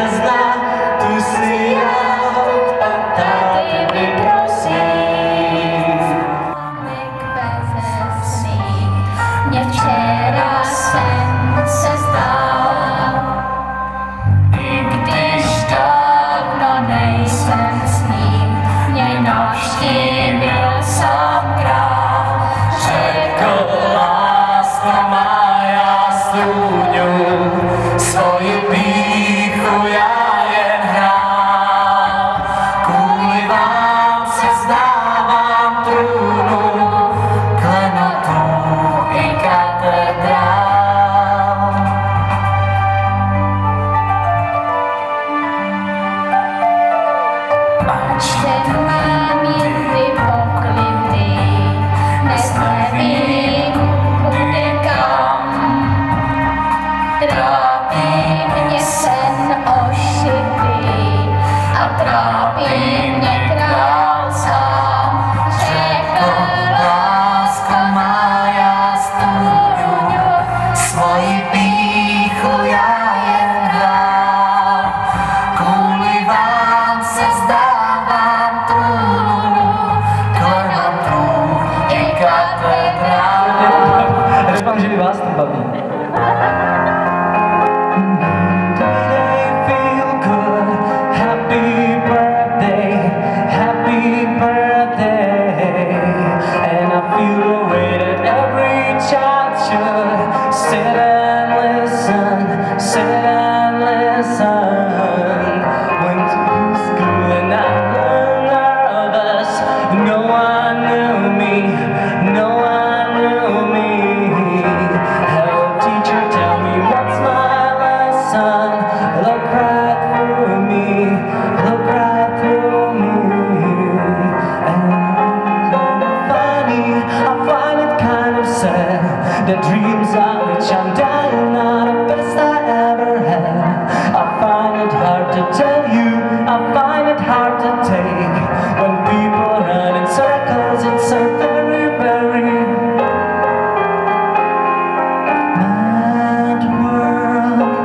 zná, tu si já od táty vyprosím. Mně včera jsem se zdál, I když dávno nejsem s ním, mě navštívil sám král. řekl, láska má, já stůňu, svoji pýchu já jen hrál. Kvůli vám se vzdávám trůnu, klenotů i katedrál. Ač Mám jindy poklidný, dnes nevím, kudy kam. Trápí mě sen ošitý a trápí mě král sám. Řekl, láska má, já stůňu, svoji pýchu já jen hrál. Kvůli vám se vzdávám trůnu, klenotů i katedrál. Doufám, že by vás to baví. The dreams of which I'm dying are the best I ever had. I find it hard to tell you, I find it hard to take. When people run in circles, it's a very, very mad world.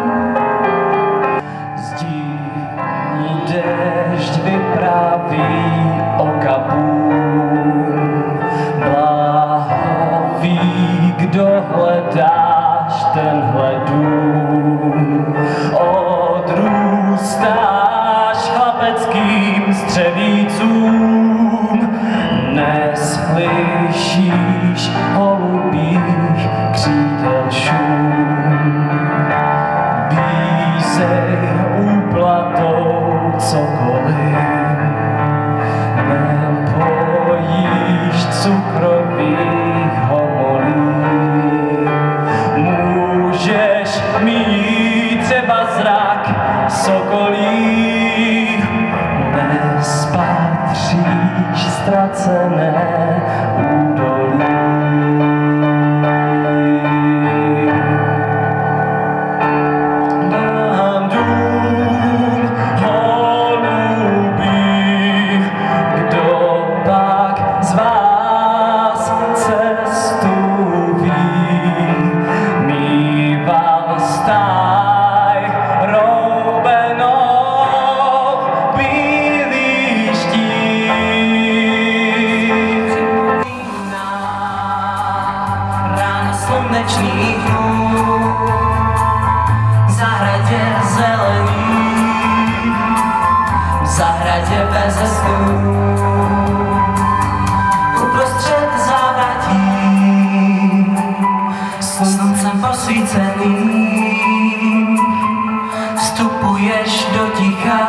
Zdíní déšť vypráví o Kabul. Blahoví, kdo hledáš tenhle dům. Odrůstáš chlapeckým střevícům, neslyšíš holubých křídel šum. Bízej úplatou cokoliv, nepojíš cukrových homolí. Můžeš mít třeba zrak sokolí, nespatříš ztracené údolí. Mám dům holubí, kdo pak z vás cestu ví. Mýval stáj roubenou bílý štít. Ráno slunečných dnů, v zahradě zelený, v zahradě beze stů, uprostřed závratí, sluncem posvícený, vstupuješ do ticha.